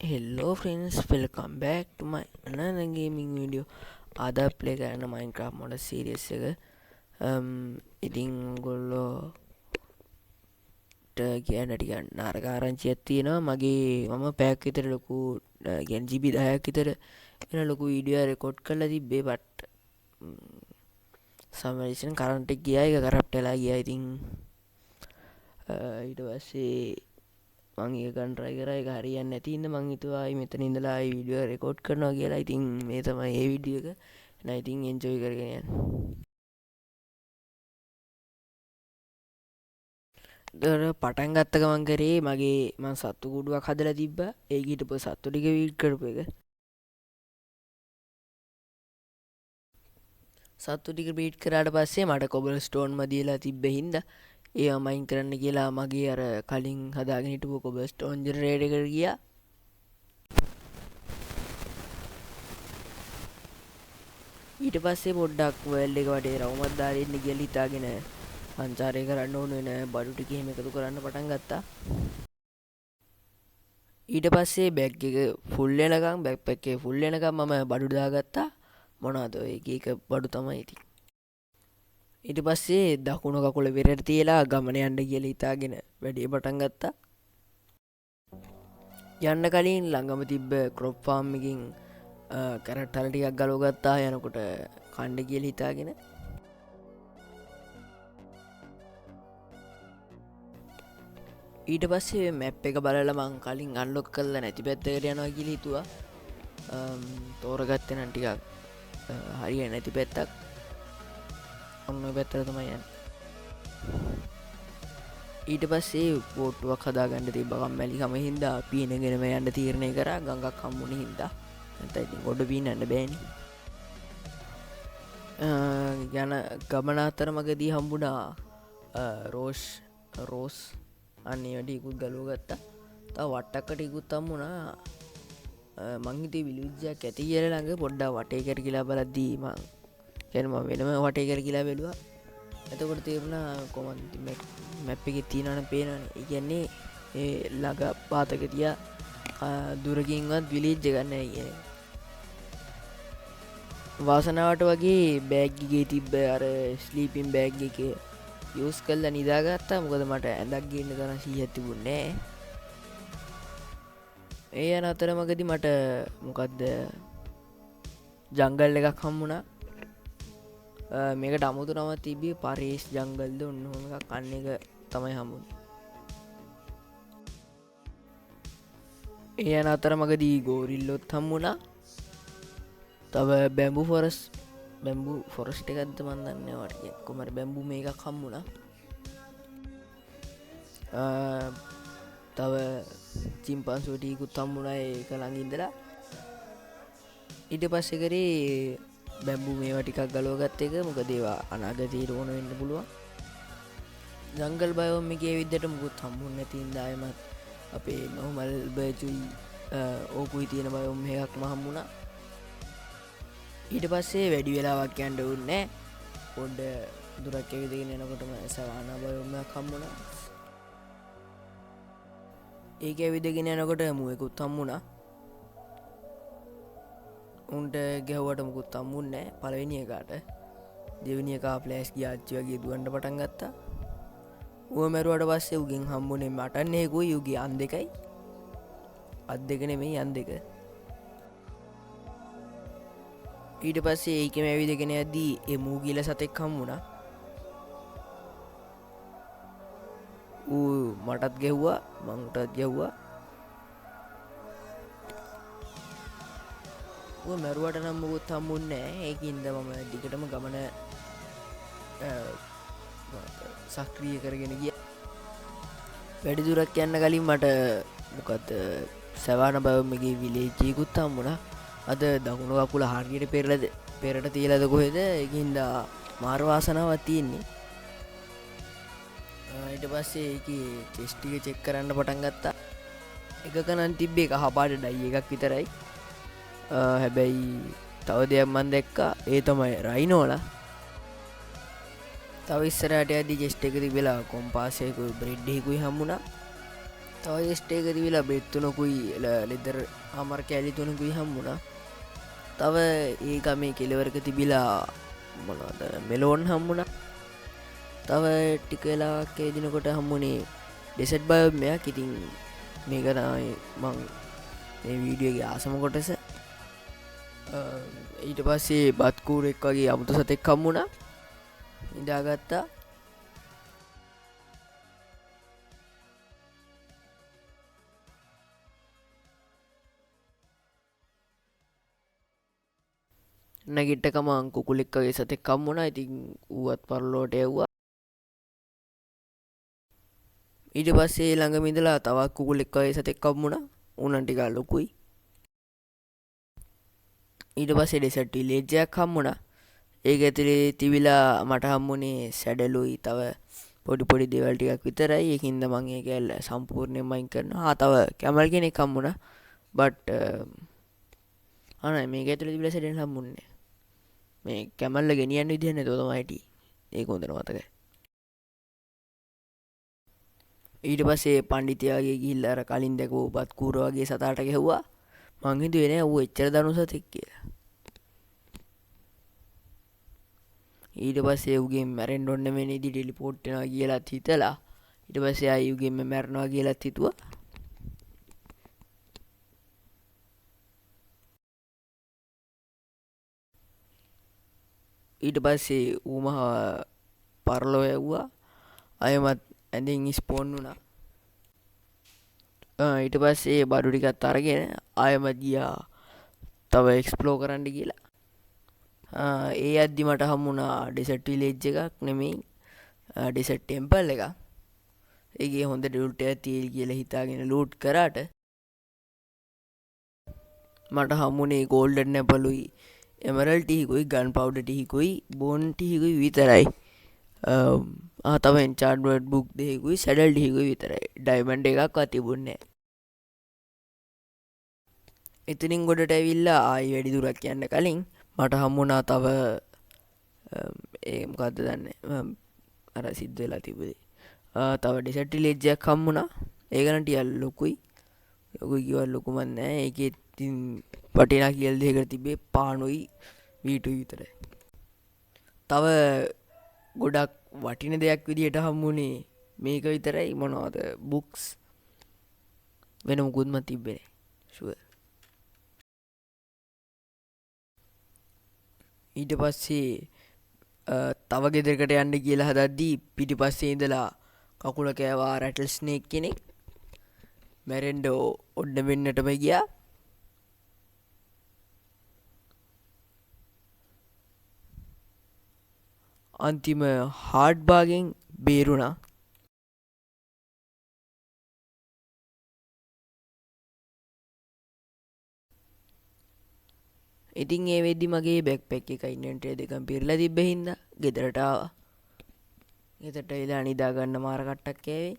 Hello friends, welcome back to my another gaming video. අද play කරන Minecraft මොඩ series එක. ඉතින් ඔයගොල්ලෝට කියන්න ටිකක් නරක ආරංචියක් තියෙනවා. මම පැයක් විතර ලොකු කියන්නේ GB 10ක් විතර වෙන ලොකු වීඩියෝ රෙකෝඩ් කරලා තිබ්බේ. බට් some reason current එක ගියා. ඒක කරප්ට් වෙලා ගියා. ඉතින් ඊට පස්සේ මං ඒක ගන්න try කරා. ඒක හරියන්නේ නැති ඉඳ මං හිතුවා ආයි මෙතන ඉඳලා ආයි වීඩියෝ රෙකෝඩ් කරනවා කියලා. ඉතින් මේ තමයි ඒ වීඩියෝ එක. එහෙනම් ඉතින් එන්ජොයි කරගෙන යන්න. දර පටන් ගත්ත ගමන් කරේ මං සත්තු කුඩුවක් හදලා තිබ්බා. ඒක හිටපු සත්තු ටික වීඩ් කරපු එක. සත්තු ටික බීට් කරාට පස්සේ මට කොබල් ස්ටෝන් මදියලා තිබ්බ හින්දා ඒවා මයින් කරන්න කියලා මගේ අර කලින් හදාගෙන හිටපු කොබල් ස්ටෝන් ජෙනරේටර් එකට ගියා. ඊට පස්සේ පොඩ්ඩක් වර්ල්ඩ් එක වටේ රවුමක් දාලා ඉන්න කියලා හිතාගෙන සංචාරය කරන්න ඕන වෙන බඩු ටික එහෙම එකතු කරන්න පටන් ගත්තා. ඊට පස්සේ බෑග් එක ෆුල් වෙනකම් බෑක්පැක් එක ෆුල් වෙනකම් මම බඩු දාගත්තා. මොනවද ඔය එක බඩු තමයි ඉතින්. ඊට පස්සේ දකුණු කකුල වෙරට තියලා ගමන යන්න කියලා හිතාගෙන වැඩේ පටන් ගත්තා. යන්න කලින් ළඟම තිබ්බ ක්‍රොප් ෆාම් එකකින් කැරට් හල ටිකක් ගලව ගත්තා යනකොට කණ්ඩ කියලා හිතාගෙන. ඊට පස්සේ මැප් එක බලලා මං කලින් අන්ලොක් කරලා නැති පැත්තකට යනවා කියලා හිතුවා. තෝරගත්තේ නම් ටිකක් හරිය නැති පැත්තක්. ඔන්න ඔය පැත්තට තමයි යන්නේ. ඊට පස්සේ බෝට්ටුවක් හදාගන්න තිබ්බ කම්මැලිකම හින්දා පීනගෙනම යන්න තීරණය කරා. ගඟක් හම්බුනේ හින්දා. නැත්නම් ඉතින් ගොඩ පීනන්න බෑනේ. යන ගමන අතරමඟදී හම්බුණා රෝස් අන්නේ වැඩි ඉකුත් ගලව ගත්තා. තව වට්ටක්කට ඉකුත් හම්බුණා. මං හිතුවේ විලිජ්ජයක් ඇති කියලා ළඟ පොඩ්ඩක් වටේ කරකිලා බලද්දී මං වෙනම වටේ කරකිලා බැලුවා. එතකොට තේරුණා කොහොමද මැප් එකේ තියෙනවනේ පේනවනේ. ඒ කියන්නේ ඒ ළඟ පාතක තියා දුරකින්වත් විලිජ් එකක් නැහැ කියන්නේ. වාසනාවට වගේ බෑග් එකේ තිබ්බ අර ස්ලීපින් බෑග් එක යූස් කරලා නිදාගත්තා. මොකද මට ඇඳක් ගේන්න තරම් සීයක් තිබුණේ නැහැ. ඒ යන අතරමඟදී මට මොකද්ද ජංගල් එකක් හම්බුණා. මේකට අමුතු නමක් තිබ්බේ පරේස් ජංගල්ද ඔන්න ඔහොම එකක්. අන්න එක තමයි හම්බුනේ. ඒ යන අතරමඟදී ගෝරිල්ලොත් හම්බුණා. තව බැම්බු ෆොරස්ට් එකක්ද මන් දන්නේ නැහැ වට කියන්නේ. කොහමද බැම්බු මේකක් හම්බුණා. තව චිම්පන්සෝ ටිකකුත් හම්බුණා ඒක ළඟ ඉඳලා. ඊට පස්සේ කරේ බැම්බු මේවා ටිකක් ගලව ගත්ත එක. මොකද ඒවා අනාගතේ ඕන වෙන්න පුළුවන්. ජංගල් බයෝම් එකේ විදිහට මුකුත් හම්බුන්නේ නැති ඉඳලා එමත් අපේ නොමල් බර්චුයි ඕකුයි තියෙන බයෝම් එකක්ම හම්බුණා. ඊට පස්සේ වැඩි වෙලාවක් යන්න ඕනේ නැහැ. පොඩ්ඩ දුරක් ඇවිදගෙන යනකොටම සවානා බයෝම් එකක් හම්බුණා. ඒක ඇවිදගෙන යනකොට මුවෙකුත් හම්බුණා. උන්ට ගැහුවට මුකුත් හම්බුන්නේ නැහැ පළවෙනි එකාට. දෙවෙනි එකා ෆ්ලෑෂ් ගියාච්චි වගේ දුවන්න පටන් ගත්තා. ඌව මැරුවට පස්සේ උගෙන් හම්බුනේ මටන් එකකුයි උගේ අන් දෙකයි. අත් දෙක නෙමෙයි අන් දෙක. ඊට පස්සේ ඒකෙම ඇවිදගෙන යද්දී ඒ මූගිල සතෙක් හම්බුණා. ඌ මටත් ගැහුවා මං උටත් ගැහුවා. ඌ මැරුවට නම් මොකුත් හම්බුන්නේ නැහැ. ඒකින්ද මම දිගටම ගමන සක්‍රිය කරගෙන ගියා. වැඩි දුරක් යන්න කලින් මට මොකද සවාන බයෝම් එකේ විලේජ් එකකුත් හම්බුණා. අද දකුණු කකුල හරියට පෙරට තියලාද කොහෙද. ඒකින්ද මාර වාසනාවක් තියෙන්නේ. ඊට පස්සේ ඒකේ චෙස්ට් ටික චෙක් කරන්න පටන් ගත්තා. එකක නම් තිබ්බේ කහපාට ඩයි එකක් විතරයි. හැබැයි තව දෙයක් මම දැක්කා. ඒ තමයි රයිනෝලා. තව ඉස්සරහට යද්දි චෙස්ට් එක තිබිලා කොම්පාස් එකකුයි බ්‍රෙඩ් එකකුයි හම්බුණා. තව ස්ටේක තිබිලා බෙත්තුනකුයි ලෙදර අමර කෑලි තුනකුයි හම්බුණා. තව ඒ ගමේ කෙලවරක තිබිලා මොනවද මෙලෝන් හම්බුණා. තව ටික වෙලාවක් එදිනකොට හම්බුනේ ඩෙසර්ට් බයෝමයක්. ඉතින් මේක තමයි මං මේ වීඩියෝගේ ආසම කොටස. ඊට පස්සේ බත්කූරෙක් වගේ අමුතු සතෙක් හම්බුණා. ඉඳාගත්තා. නැගිට්ටකම කුකුලෙක් වගේ සතෙක් හම්බුණා. ඉතින් ඌවත් පරලෝට යව්වා. ඊට පස්සේ ළඟම ඉඳලා තවත් කුකුලෙක් වගේ සතෙක් හම්බුණා. උණන් ටිකක් ලොකුයි. ඊට පස්සේ ඩෙසර්ට් විලේජ් එකක් හම්බුණා. ඒක ඇතුලේ තිබිලා මට හම්බුනේ සැඩලුයි තව පොඩි පොඩි දේවල් ටිකක් විතරයි. ඒකින්ද මං ඒක සම්පූර්ණයෙන්ම අයින් කරනවා. තව කැමල් කෙනෙක් හම්බුණා. බට් අනේ මේක ඇතුලේ තිබිලා සැඩෙන් හම්බුන්නේ. මේ කැමල්ල ගෙනියන්න විදිහ නැතුව තමයි හිටියේ. ඒක හොඳට මතකයි. ඊට පස්සේ පණ්ඩිතයාගේ ගිහිල්ලා අර කලින් දැකපු බත්කූර වගේ සතාට ගැහුවා. මං හිතුවේ නෑ ඌ එච්චර දනු සතෙක් කියලා. ඊට පස්සේ ඌගෙන් මැරෙන්න ඕන නෙමෙයි නේද රිපෝට් වෙනවා කියලාත් හිතලා ඊට පස්සේ ආයි ඌගෙන් මැරෙනවා කියලාත් හිතුවා. ඊට පස්සේ ඌ මහ පරලෝ යවුවා. අයමත් ඇඳින් ස්පෝන් වුණා. ඊට පස්සේ බඩු ටිකත් අරගෙන ආයමත් ගියා තව එක්ස්ප්ලෝර් කරන්න කියලා. ඒ අද්දි මට හම්බුණා ඩෙසර්ට් විලේජ් එකක් නෙමෙයි ඩෙසර්ට් ටෙම්පල් එකක්. ඒකේ හොඳ ඩියුට් එකක් තියෙයි කියලා හිතාගෙන ලූට් කරාට මට හම්බුනේ ගෝල්ඩන් ඇපලුයි එමරල්ඩ් ටිකකුයි ගන් පවුඩර් ටිකකුයි බෝන් ටිකකුයි විතරයි. තව එන්චාන්ට්මන්ට් බුක් දෙකකුයි සැඩල් ටිකකුයි විතරයි. ඩයමන්ඩ් එකක්වත් තිබුණේ නැහැ. එතනින් ගොඩට ඇවිල්ලා ආයි වැඩි දුරක් යන්න කලින් මට හම්බුණා තව ඒ මොකද්ද දන්නේ අර සිද්ධ වෙලා තිබුණේ. තව ඩෙසර්ට් විලේජ් එකක් හම්බුණා. ඒක නම් ටිකක් ලොකුයි. ලොකුයි කිව්වත් ලොකුමත් නෑ. ඒකේ ඉතින් වටිනා කියලා දෙයකට තිබ්බේ පානුයි වීටුයි විතරයි. තව ගොඩක් වටින දෙයක් විදියට හම්බුනේ මේක විතරයි. මොනවද බුක්ස් වෙන මුකුත්ම තිබ්බේ නෑ. ෂුවර්. ඊට පස්සේ තව ගෙදරකට යන්න කියලා හදද්දී පිටිපස්සේ ඉඳලා කකුල කෑවා රැටල් ස්නේක් කෙනෙක්. මැරෙන්න ඔන්න වෙන්නටම ගියා. අන්තිම හාඩ් බාගෙන් බේරුණා. ඉතින් ඒ වෙද්දි මගේ බෑක්පැක් එක ඉන්වෙන්ටරි දෙකම පිරලා තිබ්බ හින්දා ගෙදරට ආවා. ගෙදරට ඇවිල්ලා නිදා ගන්න මාර කට්ටක් කෑවේ.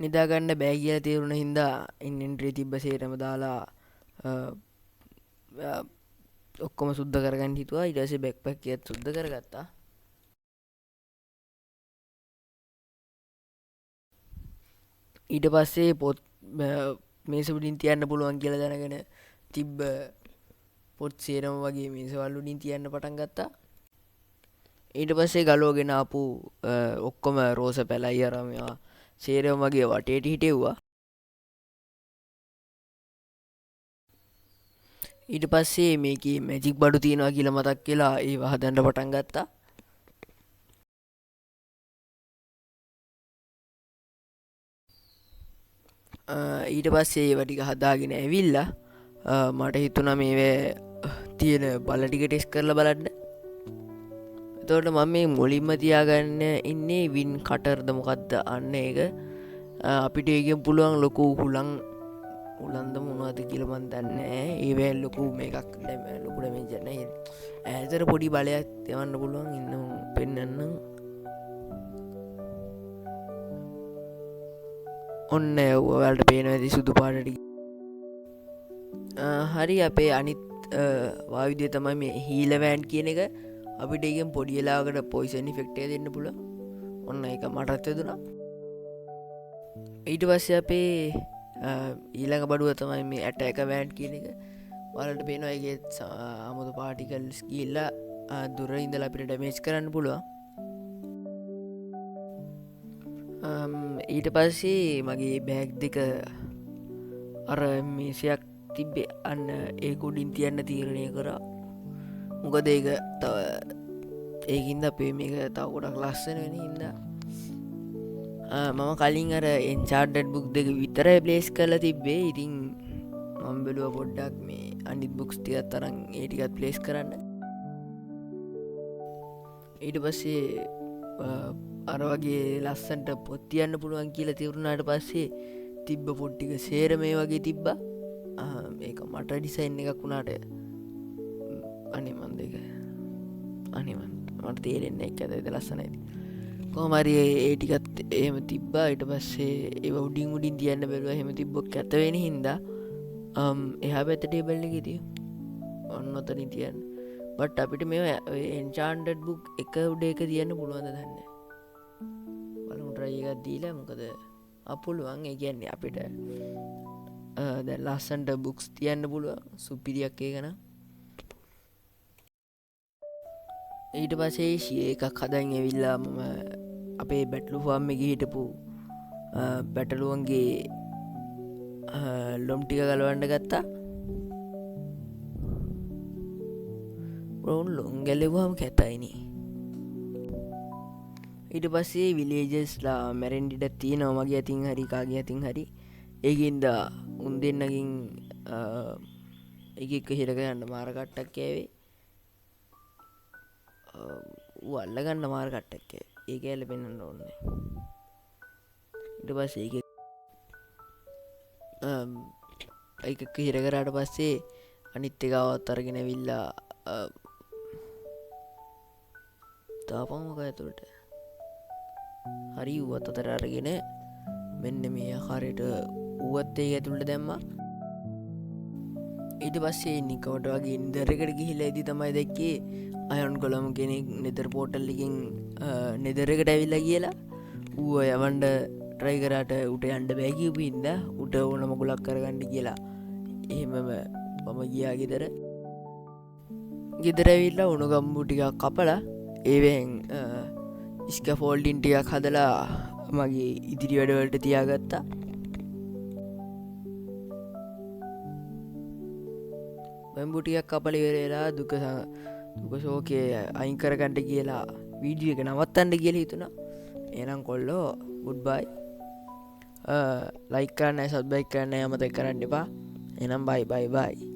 නිදා ගන්න බෑ කියලා තේරුණ හින්දා ඉන්වෙන්ටරි තිබ්බ සේරම දාලා ඔක්කොම සුද්ධ කරගන්න හිතුවා. ඊට පස්සේ බෑක්පැක් එකත් සුද්ධ කරගත්තා. ඊට පස්සේ පොත් මේස උඩින් තියන්න පුළුවන් කියලා දැනගෙන තිබ්බ පොත් සේරම වගේ මේසවල් උඩින් තියන්න පටන් ගත්තා. ඊට පස්සේ ගලවගෙන ආපු ඔක්කොම රෝස පැලයි අර මේවා සේරම වගේ වටේට හිටෙව්වා. ඊට පස්සේ මේකේ මැජික් බඩු තියනවා කියලා මතක් වෙලා ඒව හදන්න පටන් ගත්තා. ඊට පස්සේ ඒව ටික හදාගෙන ඇවිල්ලා මට හිතුණා මේවේ තියෙන බල ටික ටෙස්ට් කරලා බලන්න. එතකොට මම මේ මුලින්ම තියාගන්න ඉන්නේ වින් කටර්ද මොකද්ද අන්න ඒක. අපිට ඒකෙන් පුළුවන් ලොකු උලන්ද මොනවද කියලා මන් දන්නේ නැහැ. ඒවැ ලොකු මේකක් ලොකු ඩැමේජ් එකක් නැහැ. ඈතට පොඩි බලයක් යවන්න පුළුවන් ඉන්න පෙන්නන්න. ඔන්න ඔයාලට පේනවා ඇති සුදු පාටට. හරි අපේ අනිත් වාවිදිය තමයි මේ හීල වෑන් කියන එක. අපිට ඒකෙන් පොඩි වෙලාවකට පොයිසන් ඉෆෙක්ට් එක දෙන්න පුළුවන්. ඔන්න ඒක මටත් වැදුනා. ඊට පස්සේ අපේ ඊළඟ බඩුව තමයි මේ ඇටඇක වෑන්් කියන එක වලට පේනවාගේ අමුතු පාටිකල්ස් ගිල්ලා දුර ඉඳල අපිට ඩමේජ් කරන්න පුළුවන්. ඊට පස්සේ මගේ බෑග් දෙක අර මේසයක් තිබ්බේ අන්න ඒ කුඩින් තියන්න තීරණය කරා. මොකද ඒක තව ඒකින්ද අපේ මේක තව ගොඩක් ලස්සන වෙන හින්ද මම කලින් අර එන්චාර්ඩඩ් බුක් දෙක විතර ප්ලේස් කරලා තිබ්බේ. ඉතින් මම බැලුව පොඩ්ඩක් මේ අනිත් බුක්ස් ටිකත් තරම් ඒ ටිකත් ප්ලේස් කරන්න. ඊට පස්සේ අර වගේ ලස්සන්ට පොත් තියන්න පුළුවන් කියලා තිවරුණාට පස්සේ තිබ්බ පොට්ටික සේර මේ වගේ තිබ්බා. ඒක මට ඩිසයින් එකක් වුණාට අනිමන් දෙක අනිමන් මට තේරෙන්න එක ඇද ලස්සනයිති කොහමරි ඒ ටිකත් එහෙම තිබ්බා. ඊට පස්සේ ඒ උඩින් උඩින් තියන්න බැලුව එහෙම තිබ්බොක් ඇතවෙන හින්දා එහා පැත්ත ටේබල් එක තිය ඔන්න ඔතනින් තියන්න. බට් අපිට මේ එන්චාන්ඩඩ් බුක් එක උඩ එක තියන්න පුළුවන්ද දන්න බලමුටරය එකත් දීලා මොකද අපපුළුවන් ඒ කියන්නේ අපිට දැ ලස්සන්ට බුක්ස් තියන්න පුළුව සුපිරියක් ඒ ගන. ඊට පසේ ශිය එකක් හදන් ඇවිල්ලා මම අපේ බැටලු ෆාම් එක හිටපු බැටලුවන්ගේ ලොම් ටික ගලවන්ඩ ගත්තා. රවුන් ලොන් ගැලවාම කැතයිනි. ඊට පස්සේ විලේජස්ලා මැරෙන්ඩිට තියෙනව මගේ ඇතින් හරි කාගේ ඇතින් හරි ඒකින්ද උන් දෙන්නකින් එක හිරක යන්න මාරකට්ටක් කෑවේ අල්ලගන්න මාර්කට්ටක් ඒක ඇල පෙන්න්න ඕන්නේ. ඉට පස්සේ එක හිරකරට පස්සේ අනිත් එකවත් අරගෙන විල්ලා තාපමක ඇතුළට හරි වුවත් අතර අරගෙන මෙන්න මේ ආකාරයට උවත් ඒ ඇතුළට දැම්මා. ඊට පස්සේ නිකවට වගේ නිදරකට ගිහිල්ල ඇති තමයි දැක්කේ අයොන් කොළම කෙනෙක් නෙදර පෝටල්ලිකින් නෙදරකට ඇවිල්ලා කියලා ඌ යවන්ඩ ට්‍රයිකරට උට අන්ඩ බැකිපු හින්ද උට ඕන මකුලක් කරගණ්ඩ කියලා එහෙමම මම ගියා ගෙදර ගෙදරැවිල්ලා උනු ගම්බු ටිකක් කපලා ඒවෙන් ඉස්ක ෆෝල්ඩින් ටිකක් හදලා මගේ ඉදිරි වැඩවලට තියාගත්තා. බැම්බුටියක් කපල වෙරලා දුක ශෝකය අයිංකරගන්ට කියලා වීඩිය එක නවත්තන්ට කියල හිතුනා. එනම් කොල්ලෝ ගුඩ්බයි ලයිකන්න සත්බයි කරන්න යමත කරන්න එපා. එනම් බයි බයි බයි.